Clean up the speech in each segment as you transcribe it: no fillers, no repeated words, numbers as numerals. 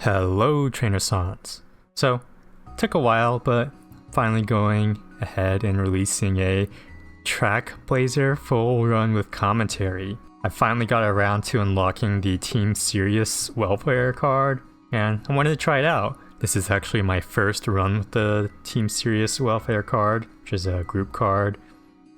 Hello Trainer Sans. So, took a while, but finally going ahead and releasing a trackblazer full run with commentary. I finally got around to unlocking the Team Sirius Welfare card, and I wanted to try it out. This is actually my first run with the Team Sirius Welfare card, which is a group card,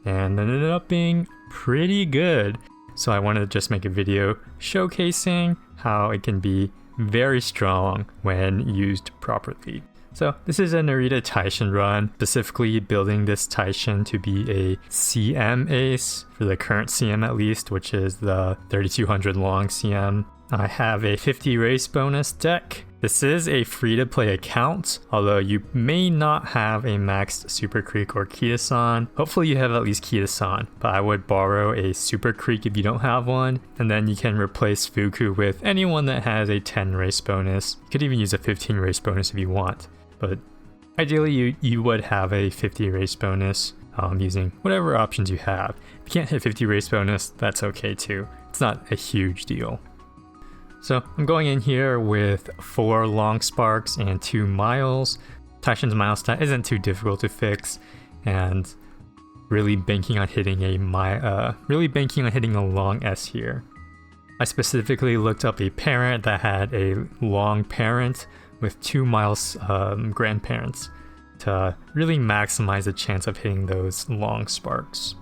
and it ended up being pretty good. So I wanted to just make a video showcasing how it can be very strong when used properly. So this is a Narita Taishin run, specifically building this Taishin to be a CM ace, for the current CM at least, which is the 3200 long CM. I have a 50 race bonus deck. This is a free-to-play account, although you may not have a maxed Super Creek or Kita-san. Hopefully you have at least Kita-san, but I would borrow a Super Creek if you don't have one, and then you can replace Fuku with anyone that has a 10 race bonus. You could even use a 15 race bonus if you want, but ideally you would have a 50 race bonus using whatever options you have. If you can't hit 50 race bonus, that's okay too. It's not a huge deal. So I'm going in here with 4 long sparks and 2 miles. Taishin's mile stat isn't too difficult to fix, and really banking on hitting a long S here. I specifically looked up a parent that had a long parent with 2 miles grandparents to really maximize the chance of hitting those long sparks.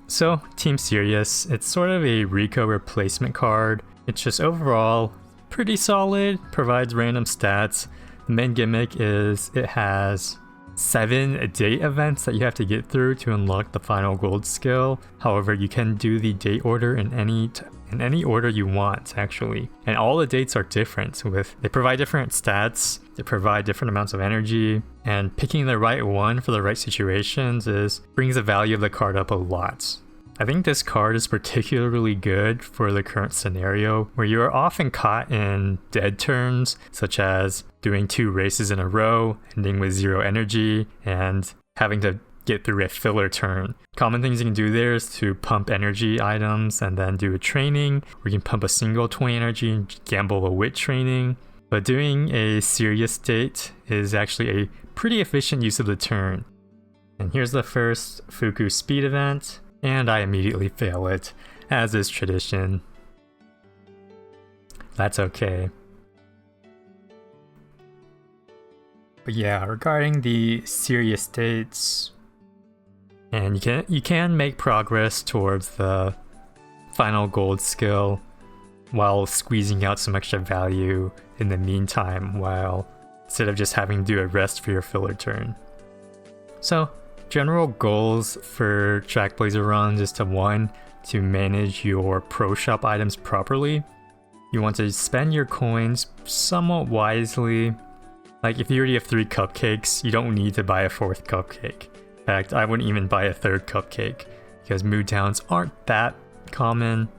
So Team Sirius, it's sort of a Rico replacement card. It's just overall pretty solid, provides random stats. The main gimmick is it has 7 date events that you have to get through to unlock the final gold skill. However, you can do the date order in any order you want, actually. And all the dates are different. They provide different stats, they provide different amounts of energy, and picking the right one for the right situations brings the value of the card up a lot. I think this card is particularly good for the current scenario where you are often caught in dead turns, such as doing 2 races in a row, ending with 0 energy, and having to get through a filler turn. Common things you can do there is to pump energy items and then do a training, or you can pump a single 20 energy and gamble a wit training. But doing a serious date is actually a pretty efficient use of the turn. And here's the first Fuku speed event. And I immediately fail it, as is tradition. That's okay. But yeah, regarding the serious dates, and you can make progress towards the final gold skill while squeezing out some extra value in the meantime, instead of just having to do a rest for your filler turn. So general goals for trackblazer runs is to manage your pro shop items properly. You want to spend your coins somewhat wisely. Like if you already have 3 cupcakes, you don't need to buy a 4th cupcake. In fact, I wouldn't even buy a 3rd cupcake because mood downs aren't that common.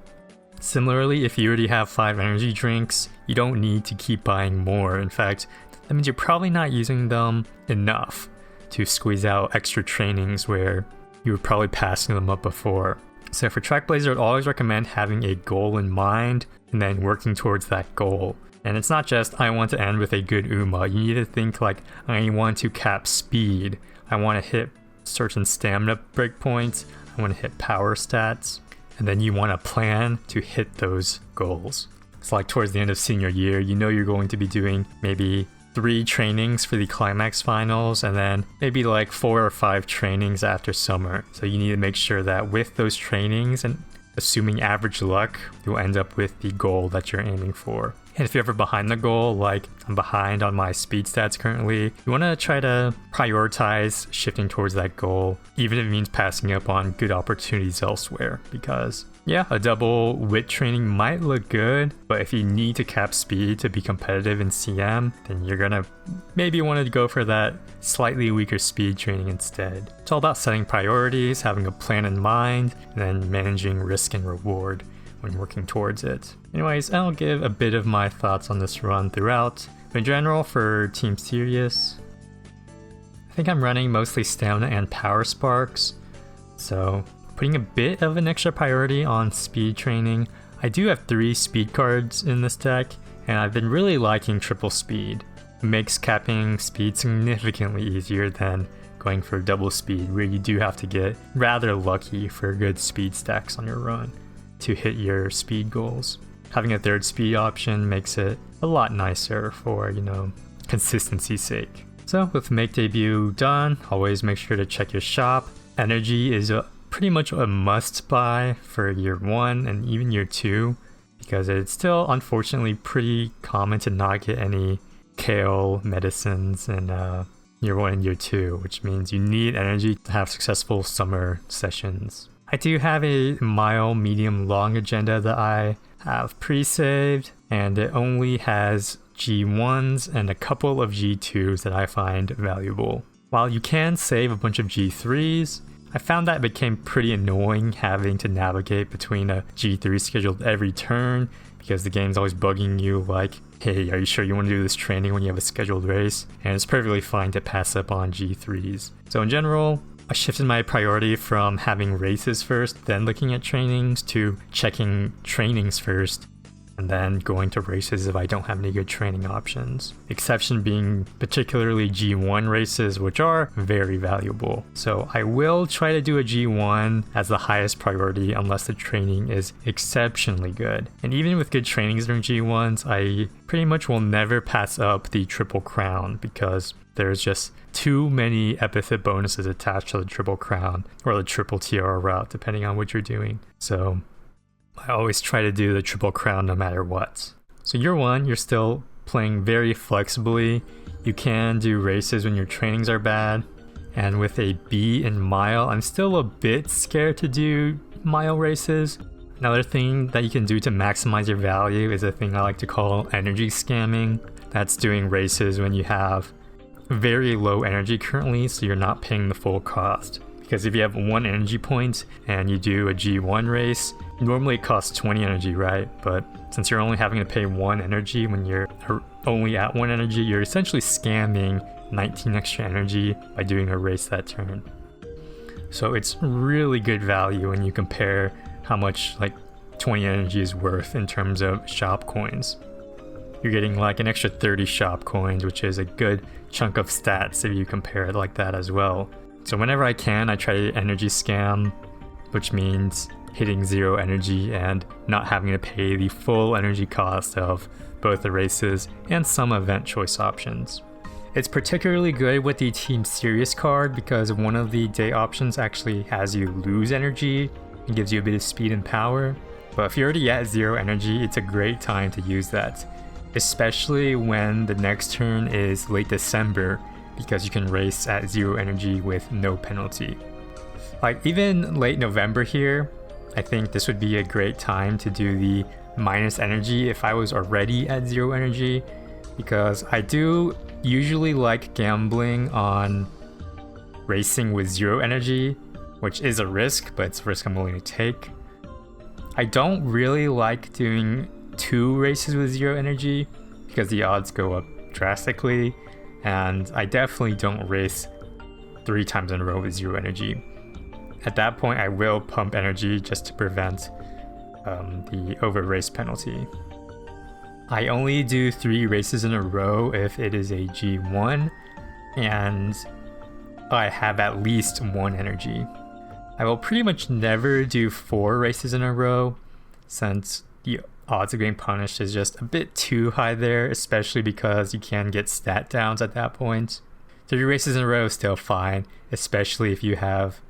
Similarly, if you already have 5 energy drinks, you don't need to keep buying more. In fact, that means you're probably not using them enough to squeeze out extra trainings where you were probably passing them up before. So for trackblazer, I'd always recommend having a goal in mind and then working towards that goal. And it's not just, I want to end with a good UMA. You need to think like, I want to cap speed, I want to hit certain stamina breakpoints, I want to hit power stats, and then you want to plan to hit those goals. It's like towards the end of senior year, you know you're going to be doing maybe 3 trainings for the climax finals, and then maybe like 4 or 5 trainings after summer. So you need to make sure that with those trainings, and assuming average luck, you'll end up with the goal that you're aiming for. And if you're ever behind the goal, like I'm behind on my speed stats currently, you want to try to prioritize shifting towards that goal, even if it means passing up on good opportunities elsewhere. Because yeah, a double wit training might look good, but if you need to cap speed to be competitive in CM, then you're gonna maybe want to go for that slightly weaker speed training instead. It's all about setting priorities, having a plan in mind, and then managing risk and reward when working towards it. Anyways, I'll give a bit of my thoughts on this run throughout. But in general, for Team Sirius, I think I'm running mostly stamina and power sparks, so putting a bit of an extra priority on speed training. I do have 3 speed cards in this deck, and I've been really liking triple speed. It makes capping speed significantly easier than going for double speed, where you do have to get rather lucky for good speed stacks on your run to hit your speed goals. Having a third speed option makes it a lot nicer for, consistency's sake. So with make debut done, always make sure to check your shop. Energy is pretty much a must buy for year 1 and even year 2, because it's still unfortunately pretty common to not get any kale medicines in year 1 and year 2, which means you need energy to have successful summer sessions. I do have a mile, medium, long agenda that I have pre-saved, and it only has G1s and a couple of G2s that I find valuable. While you can save a bunch of G3s, I found that it became pretty annoying having to navigate between a G3 scheduled every turn, because the game's always bugging you like, hey, are you sure you want to do this training when you have a scheduled race? And it's perfectly fine to pass up on G3s. So in general, I shifted my priority from having races first, then looking at trainings, to checking trainings first, and then going to races if I don't have any good training options. Exception being particularly G1 races, which are very valuable. So I will try to do a G1 as the highest priority unless the training is exceptionally good. And even with good trainings during G1s, I pretty much will never pass up the Triple Crown, because there's just too many epithet bonuses attached to the Triple Crown or the Triple Tiara route, depending on what you're doing. So I always try to do the Triple Crown no matter what. So year 1, you're still playing very flexibly. You can do races when your trainings are bad. And with a B in mile, I'm still a bit scared to do mile races. Another thing that you can do to maximize your value is a thing I like to call energy scamming. That's doing races when you have very low energy currently, so you're not paying the full cost. Because if you have 1 energy point and you do a G1 race, normally it costs 20 energy, right? But since you're only having to pay 1 energy when you're only at 1 energy, you're essentially scamming 19 extra energy by doing a race that turn. So it's really good value when you compare how much like 20 energy is worth in terms of shop coins. You're getting like an extra 30 shop coins, which is a good chunk of stats if you compare it like that as well. So whenever I can, I try to energy scam, which means hitting 0 energy and not having to pay the full energy cost of both the races and some event choice options. It's particularly good with the Team Sirius card because one of the day options actually has you lose energy and gives you a bit of speed and power. But if you're already at 0 energy, it's a great time to use that, especially when the next turn is late December, because you can race at 0 energy with no penalty. Like even late November here, I think this would be a great time to do the minus energy if I was already at 0 energy, because I do usually like gambling on racing with 0 energy, which is a risk, but it's a risk I'm willing to take. I don't really like doing 2 races with 0 energy because the odds go up drastically, and I definitely don't race 3 times in a row with 0 energy. At that point, I will pump energy just to prevent the over race penalty. I only do 3 races in a row if it is a G1 and I have at least 1 energy. I will pretty much never do 4 races in a row, since the odds of getting punished is just a bit too high there, especially because you can get stat downs at that point. 3 races in a row is still fine, especially if you have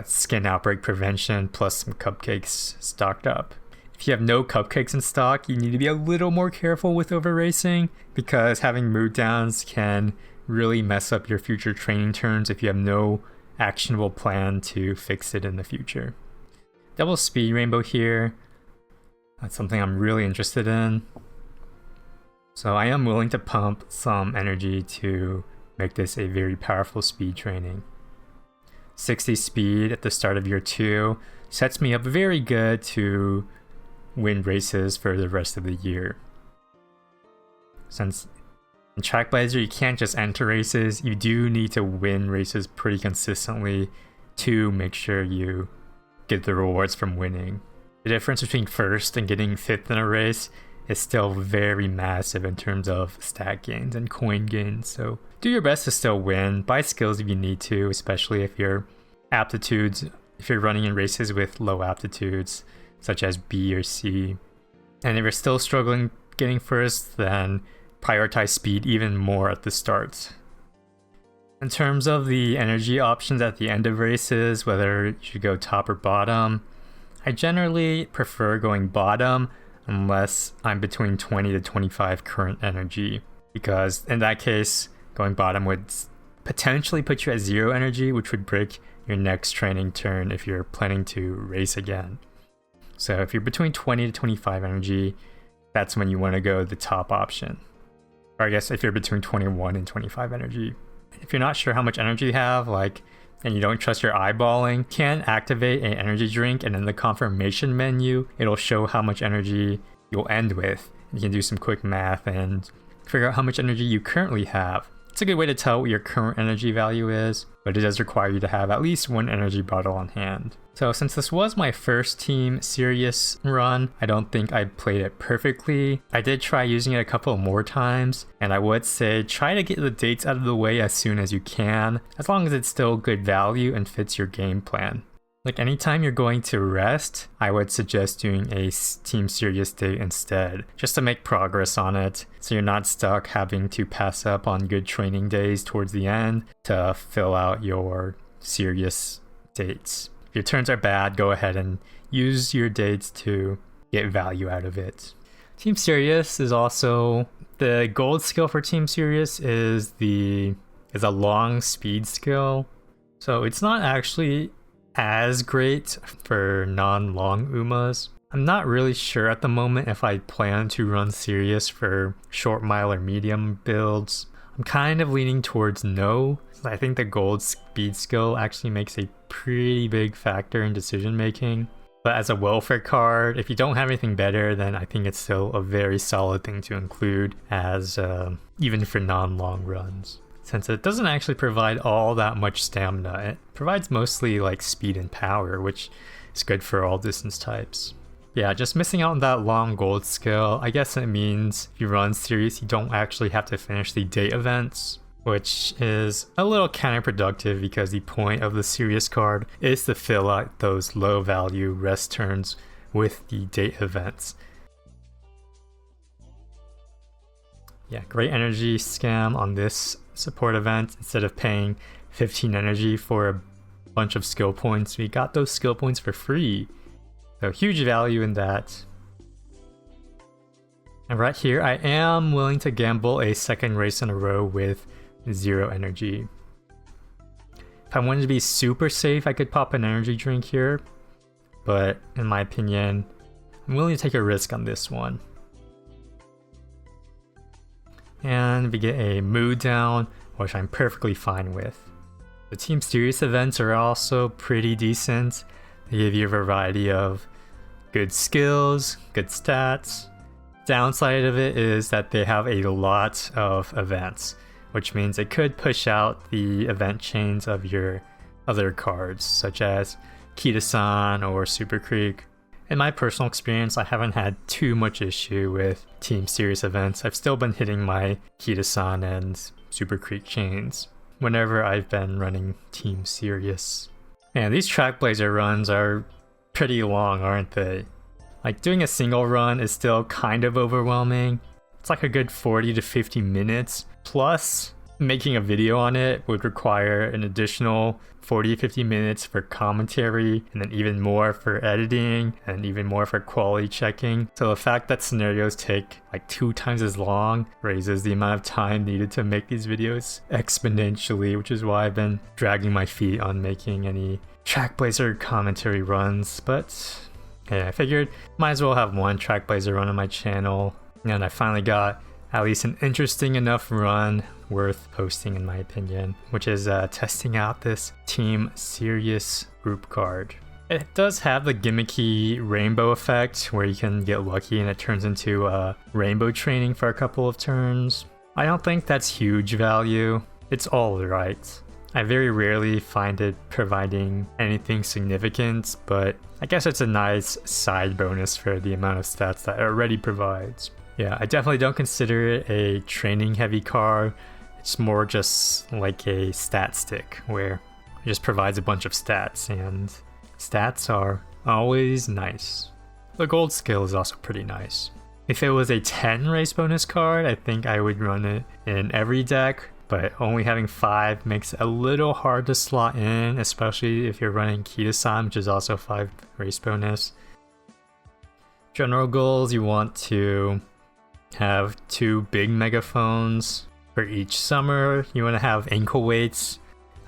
skin outbreak prevention plus some cupcakes stocked up. If you have no cupcakes in stock, you need to be a little more careful with over racing, because having mood downs can really mess up your future training turns if you have no actionable plan to fix it in the future. Double speed rainbow here. That's something I'm really interested in. So I am willing to pump some energy to make this a very powerful speed training. 60 speed at the start of year 2 sets me up very good to win races for the rest of the year. Since in trackblazer you can't just enter races, you do need to win races pretty consistently to make sure you get the rewards from winning. The difference between first and getting 5th in a race is still very massive in terms of stat gains and coin gains. So do your best to still win. Buy skills if you need to, especially if your aptitudes, if you're running in races with low aptitudes, such as B or C. And if you're still struggling getting first, then prioritize speed even more at the start. In terms of the energy options at the end of races, whether you should go top or bottom, I generally prefer going bottom unless I'm between 20 to 25 current energy, because in that case, going bottom would potentially put you at 0 energy, which would break your next training turn if you're planning to race again. So if you're between 20 to 25 energy, that's when you want to go the top option. Or I guess if you're between 21 and 25 energy. If you're not sure how much energy you have, and you don't trust your eyeballing, you can activate an energy drink, and in the confirmation menu, it'll show how much energy you'll end with. You can do some quick math and figure out how much energy you currently have. It's a good way to tell what your current energy value is, but it does require you to have at least one energy bottle on hand. So since this was my first Team Sirius run, I don't think I played it perfectly. I did try using it a couple more times, and I would say try to get the dates out of the way as soon as you can, as long as it's still good value and fits your game plan. Like anytime you're going to rest, I would suggest doing a Team Sirius date instead, just to make progress on it, so you're not stuck having to pass up on good training days towards the end to fill out your Sirius dates. If your turns are bad, go ahead and use your dates to get value out of it. Team Sirius is also, the gold skill for Team Sirius is a long speed skill, so it's not actually as great for non-long UMAs. I'm not really sure at the moment if I plan to run Sirius for short mile or medium builds. I'm kind of leaning towards no. I think the gold speed skill actually makes a pretty big factor in decision making. But as a welfare card, if you don't have anything better, then I think it's still a very solid thing to include as even for non-long runs. Since it doesn't actually provide all that much stamina, it provides mostly speed and power, which is good for all distance types. Yeah, just missing out on that long gold skill, I guess it means if you run Sirius, you don't actually have to finish the date events, which is a little counterproductive because the point of the Sirius card is to fill out those low value rest turns with the date events. Yeah, great energy scam on this support event. Instead of paying 15 energy for a bunch of skill points, we got those skill points for free. So huge value in that. And right here, I am willing to gamble a second race in a row with 0 energy. If I wanted to be super safe, I could pop an energy drink here, but in my opinion, I'm willing to take a risk on this one. And we get a mood down, which I'm perfectly fine with. The Team Sirius events are also pretty decent. They give you a variety of good skills, good stats. Downside of it is that they have a lot of events, which means it could push out the event chains of your other cards, such as Kita-san or Super Creek. In my personal experience, I haven't had too much issue with Team Sirius events. I've still been hitting my Kita-san and Super Creek chains whenever I've been running Team Sirius. Man, these trackblazer runs are pretty long, aren't they? Doing a single run is still kind of overwhelming. It's a good 40 to 50 minutes. Plus, making a video on it would require an additional 40 to 50 minutes for commentary, and then even more for editing, and even more for quality checking. So the fact that scenarios take 2 times as long raises the amount of time needed to make these videos exponentially, which is why I've been dragging my feet on making any trackblazer commentary runs. But yeah, I figured might as well have one trackblazer run on my channel, and I finally got at least an interesting enough run worth posting, in my opinion, which is testing out this Team Sirius group card. It does have the gimmicky rainbow effect where you can get lucky and it turns into rainbow training for a couple of turns. I don't think that's huge value. It's all right. I very rarely find it providing anything significant, but I guess it's a nice side bonus for the amount of stats that it already provides. Yeah, I definitely don't consider it a training heavy car. It's more just like a stat stick where it just provides a bunch of stats, and stats are always nice. The gold skill is also pretty nice. If it was a 10 race bonus card, I think I would run it in every deck, but only having 5 makes it a little hard to slot in, especially if you're running Kita-san, which is also 5 race bonus. General goals, you want to have 2 big megaphones for each summer. You want to have ankle weights,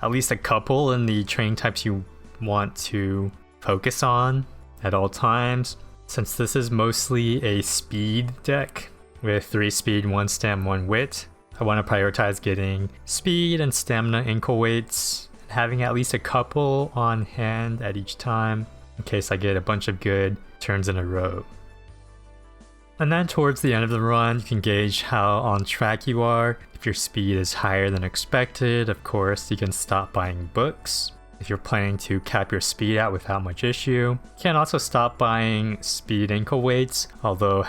at least a couple in the training types you want to focus on at all times. Since this is mostly a speed deck with 3 speed, 1 stam, 1 wit, I want to prioritize getting speed and stamina ankle weights, and having at least a couple on hand at each time in case I get a bunch of good turns in a row. And then towards the end of the run, you can gauge how on track you are. If your speed is higher than expected, of course, you can stop buying books. If you're planning to cap your speed out without much issue, you can also stop buying speed ankle weights, although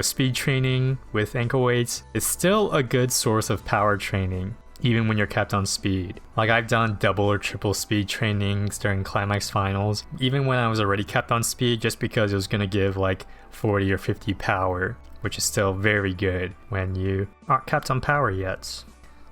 speed training with ankle weights is still a good source of power training, even when you're capped on speed. Like, I've done double or triple speed trainings during Climax Finals, even when I was already capped on speed, just because it was going to give like 40 or 50 power, which is still very good when you aren't capped on power yet.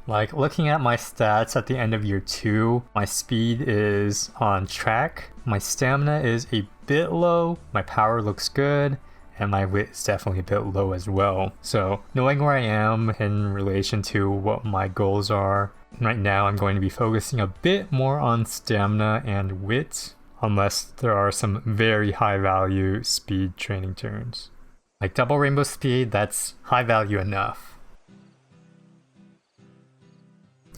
Like, looking at my stats at the end of year 2, my speed is on track, my stamina is a bit low, my power looks good, and my wit is definitely a bit low as well. So knowing where I am in relation to what my goals are, right now I'm going to be focusing a bit more on stamina and wit, unless there are some very high value speed training turns. Like double rainbow speed, that's high value enough.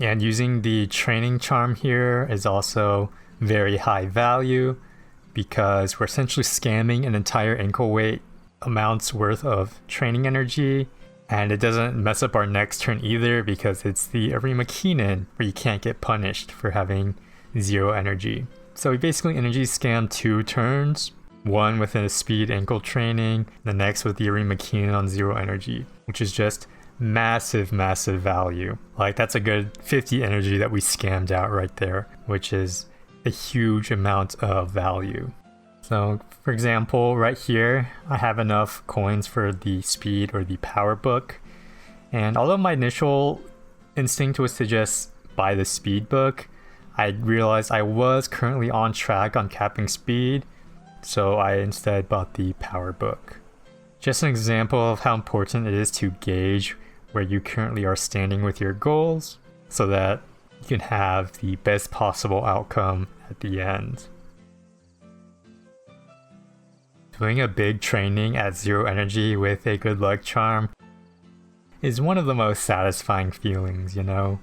And using the training charm here is also very high value because we're essentially scamming an entire ankle weight amount's worth of training energy, and it doesn't mess up our next turn either because it's the Arima Keenan where you can't get punished for having 0 energy. So we basically energy scam 2 turns, one with a speed ankle training, the next with the Arima Keenan on 0 energy, which is just massive value. Like, that's a good 50 energy that we scammed out right there, which is a huge amount of value. So for example, right here I have enough coins for the speed or the power book, and although my initial instinct was to just buy the speed book, I realized I was currently on track on capping speed, so I instead bought the power book. Just an example of how important it is to gauge where you currently are standing with your goals so that you can have the best possible outcome at the end. Doing a big training at 0 energy with a good luck charm is one of the most satisfying feelings, you know?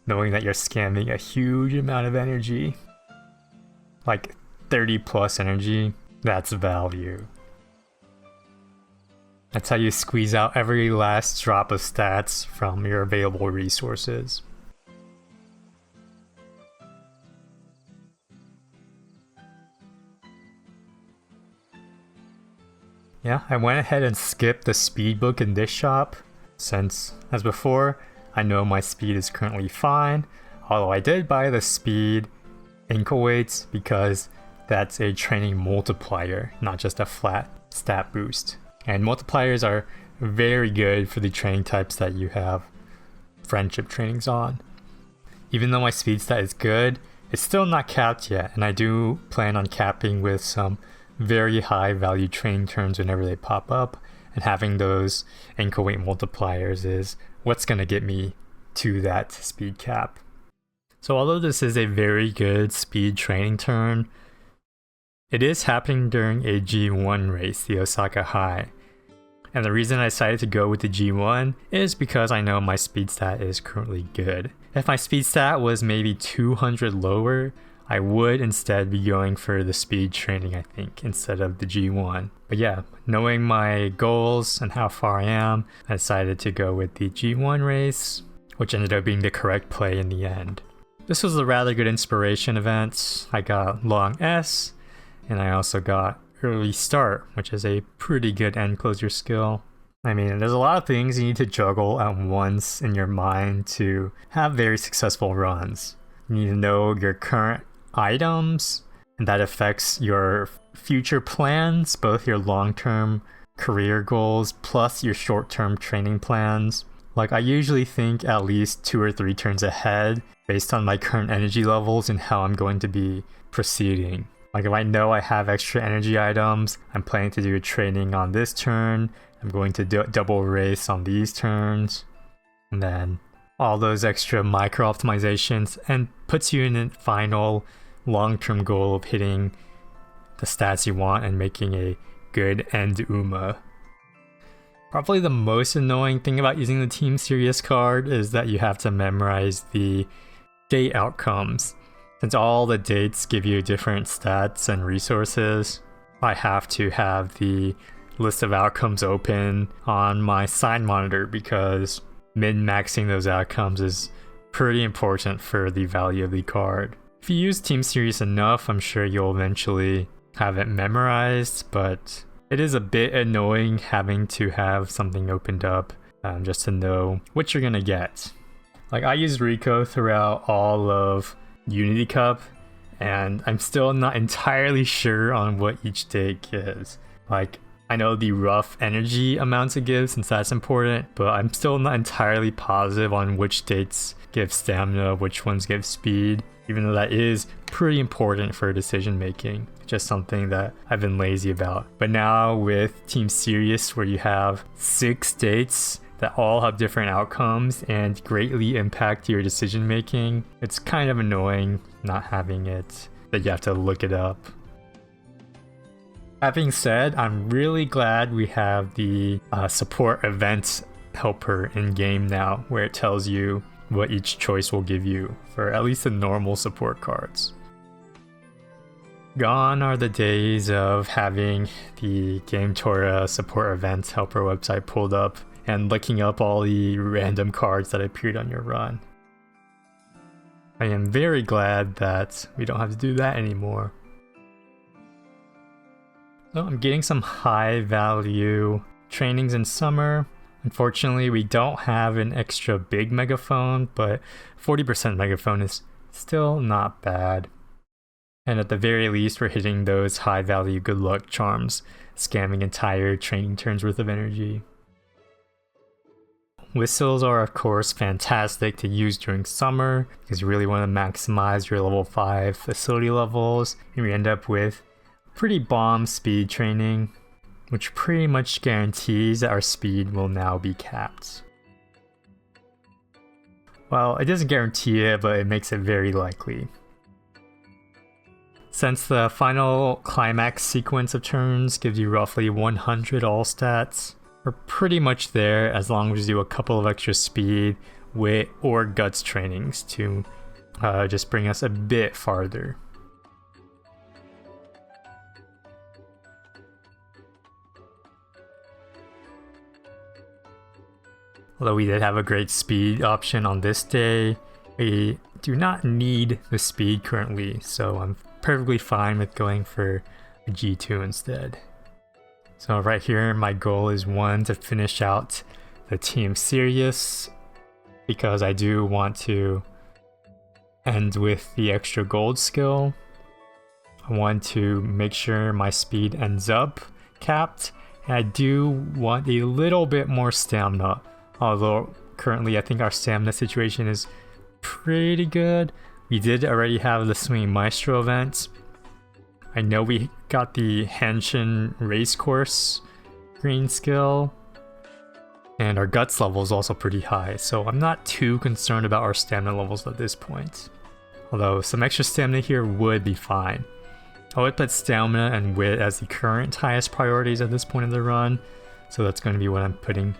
Knowing that you're scamming a huge amount of energy, like 30 plus energy, that's value. That's how you squeeze out every last drop of stats from your available resources. Yeah, I went ahead and skipped the speed book in this shop, since, as before, I know my speed is currently fine, although I did buy the speed ankle weights because that's a training multiplier, not just a flat stat boost. And multipliers are very good for the training types that you have friendship trainings on. Even though my speed stat is good, it's still not capped yet, and I do plan on capping with some very high value training turns whenever they pop up, and having those ankle weight multipliers is what's going to get me to that speed cap. So although this is a very good speed training turn, it is happening during a G1 race, the Osaka High. And the reason I decided to go with the G1 is because I know my speed stat is currently good. If my speed stat was maybe 200 lower, I would instead be going for the speed training, I think, instead of the G1. But yeah, knowing my goals and how far I am, I decided to go with the G1 race. which ended up being the correct play in the end. This was a rather good inspiration event. I got long S, and I also got early start, which is a pretty good end closer skill. I mean, there's a lot of things you need to juggle at once in your mind to have very successful runs. You need to know your current items, and that affects your future plans, both your long-term career goals plus your short-term training plans. Like, I usually think at least 2 or 3 turns ahead based on my current energy levels and how I'm going to be proceeding. Like, if I know I have extra energy items, I'm planning to do a training on this turn, I'm going to do a double race on these turns, and then all those extra micro optimizations, and puts you in a final long-term goal of hitting the stats you want and making a good end UMA. Probably the most annoying thing about using the Team Sirius card is that you have to memorize the date outcomes. Since all the dates give you different stats and resources, I have to have the list of outcomes open on my sign monitor because min-maxing those outcomes is pretty important for the value of the card. If you use Team Sirius enough, I'm sure you'll eventually have it memorized, but it is a bit annoying having to have something opened up just to know what you're gonna get. Like, I used Rico throughout all of Unity Cup, and I'm still not entirely sure on what each date gives. Like, I know the rough energy amounts it gives since that's important, but I'm still not entirely positive on which dates give stamina, which ones give speed, even though that is pretty important for decision making. Just something that I've been lazy about. But now with Team Sirius, where you have 6 dates that all have different outcomes and greatly impact your decision making, it's kind of annoying not having it, that you have to look it up. That being said, I'm really glad we have the support event helper in game now, where it tells you what each choice will give you for at least the normal support cards. Gone are the days of having the GameTora support event helper website pulled up and looking up all the random cards that appeared on your run. I am very glad that we don't have to do that anymore. So I'm getting some high value trainings in summer. Unfortunately, we don't have an extra big megaphone, but 40% megaphone is still not bad. And at the very least, we're hitting those high value good luck charms, scamming entire training turns worth of energy. Whistles are of course fantastic to use during summer because you really want to maximize your level 5 facility levels, and we end up with pretty bomb speed training, which pretty much guarantees that our speed will now be capped. Well, it doesn't guarantee it, but it makes it very likely. Since the final climax sequence of turns gives you roughly 100 all stats, we're pretty much there as long as you do a couple of extra speed, wit, or guts trainings to just bring us a bit farther. Although we did have a great speed option on this day, we do not need the speed currently, so I'm perfectly fine with going for a G2 instead. So right here, my goal is 1, to finish out the Team Sirius, because I do want to end with the extra gold skill. I want to make sure my speed ends up capped, and I do want a little bit more stamina. Although currently I think our stamina situation is pretty good. We did already have the Swing Maestro event. I know we got the Henshin Racecourse green skill. And our guts level is also pretty high, so I'm not too concerned about our stamina levels at this point. Although some extra stamina here would be fine. I would put stamina and wit as the current highest priorities at this point of the run, so that's going to be what I'm putting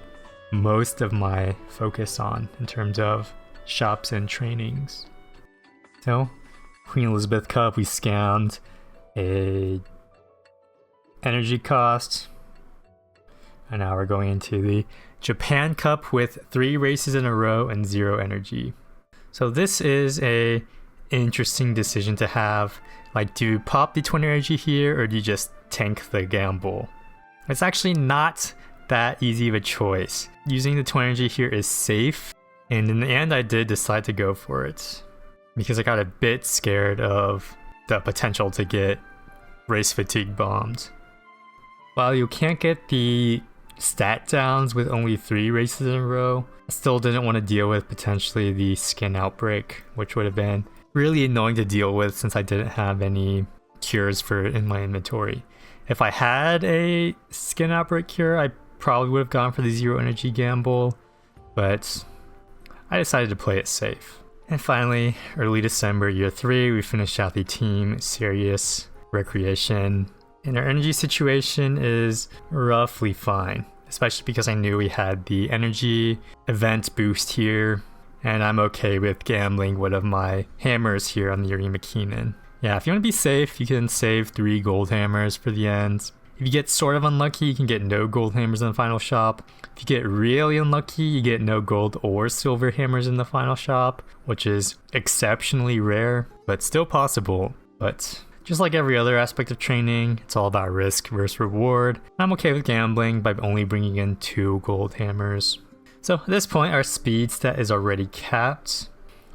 most of my focus on in terms of shops and trainings. So, Queen Elizabeth Cup, we scammed a energy cost, and now we're going into the Japan Cup with 3 races in a row and 0 energy. So this is a interesting decision to have. Like, do you pop the 20 energy here or do you just tank the gamble? It's actually not that easy of a choice. Using the 20 energy here is safe, and in the end I did decide to go for it because I got a bit scared of the potential to get race fatigue bombed. While you can't get the stat downs with only 3 races in a row, I still didn't want to deal with potentially the skin outbreak, which would have been really annoying to deal with since I didn't have any cures for it in my inventory. If I had a skin outbreak cure, I probably would have gone for the 0 energy gamble, but I decided to play it safe. And finally, early December, year 3, we finished out the Team Sirius recreation, and our energy situation is roughly fine, especially because I knew we had the energy event boost here, and I'm okay with gambling one of my hammers here on the Arima Keenan. Yeah, if you want to be safe, you can save 3 gold hammers for the end. If you get sort of unlucky, you can get no gold hammers in the final shop. If you get really unlucky, you get no gold or silver hammers in the final shop, which is exceptionally rare, but still possible. But just like every other aspect of training, it's all about risk versus reward. I'm okay with gambling by only bringing in 2 gold hammers. So at this point, our speed stat is already capped.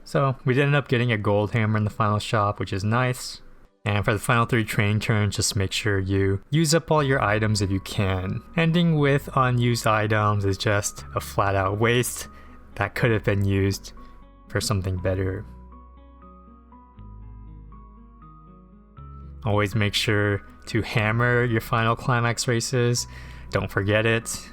So we did end up getting a gold hammer in the final shop, which is nice. And for the final 3 training turns, just make sure you use up all your items if you can. Ending with unused items is just a flat out waste that could have been used for something better. Always make sure to hammer your final climax races. Don't forget it.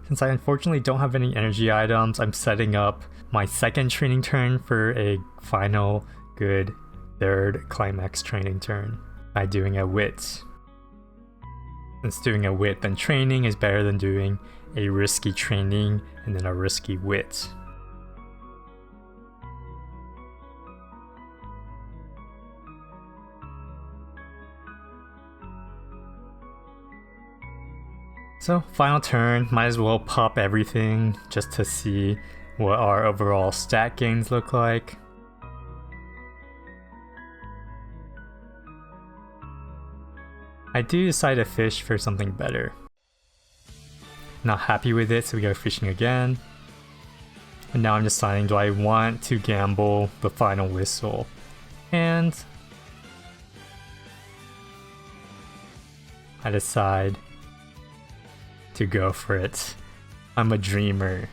Since I unfortunately don't have any energy items, I'm setting up my second training turn for a final good 3rd climax training turn by doing a wit. Since doing a wit then training is better than doing a risky training and then a risky wit. So final turn, might as well pop everything just to see what our overall stat gains look like. I do decide to fish for something better. Not happy with it, so we go fishing again. And now I'm deciding, do I want to gamble the final whistle? And I decide to go for it. I'm a dreamer.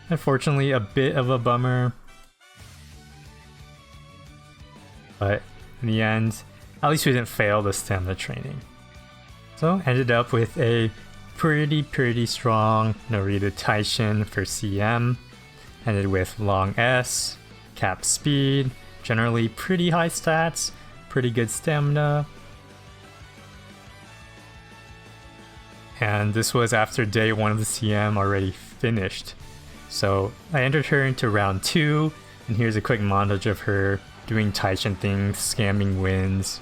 Unfortunately, a bit of a bummer, but in the end, at least we didn't fail the stamina training. So ended up with a pretty strong Narita Taishin for CM. Ended with long S, cap speed, generally pretty high stats, pretty good stamina. And this was after day 1 of the CM already finished. So I entered her into round 2, and here's a quick montage of her doing Taishin things, scamming wins.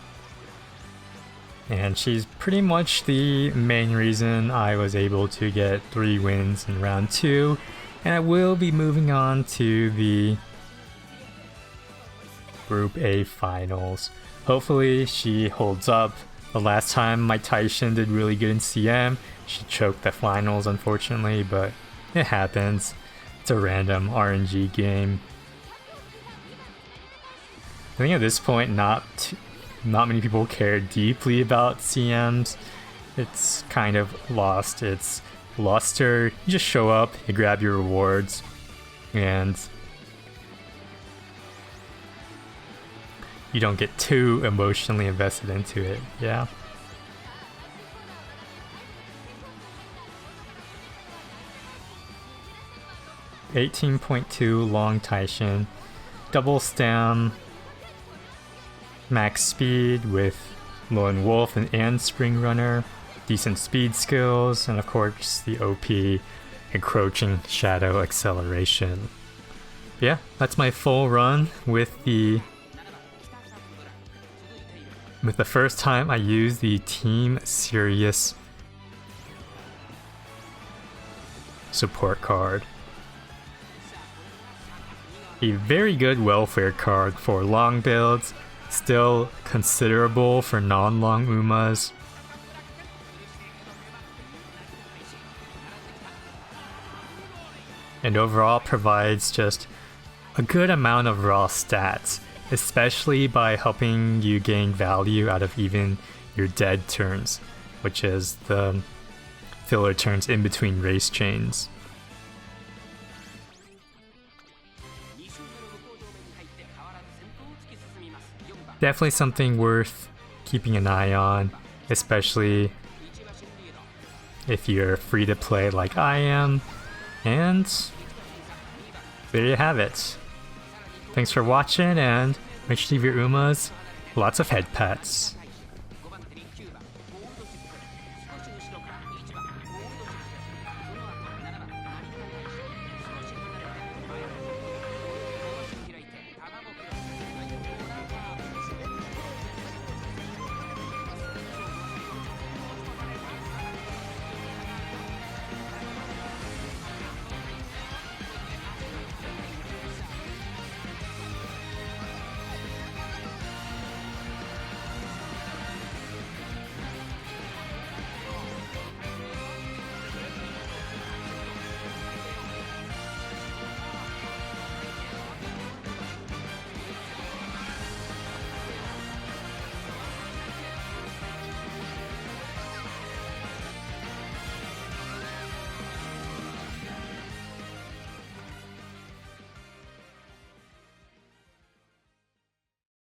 And she's pretty much the main reason I was able to get 3 wins in round 2. And I will be moving on to the Group A finals. Hopefully she holds up. The last time my Taishin did really good in CM, she choked the finals unfortunately, but it happens. It's a random RNG game. I think at this point not many people care deeply about CMs. It's kind of lost its luster. You just show up, you grab your rewards, and you don't get too emotionally invested into it, yeah? $18.2 long Taishin, double stam, max speed with Lone Wolf and Spring Runner, decent speed skills, and of course the OP encroaching shadow acceleration. Yeah, that's my full run with the with the first time I used the Team Sirius support card. A very good welfare card for long builds, still considerable for non-long Umas. And overall provides just a good amount of raw stats, especially by helping you gain value out of even your dead turns, which is the filler turns in between race chains. Definitely something worth keeping an eye on, especially if you're free to play like I am. And there you have it. Thanks for watching, and make sure to give your Umas lots of head pats.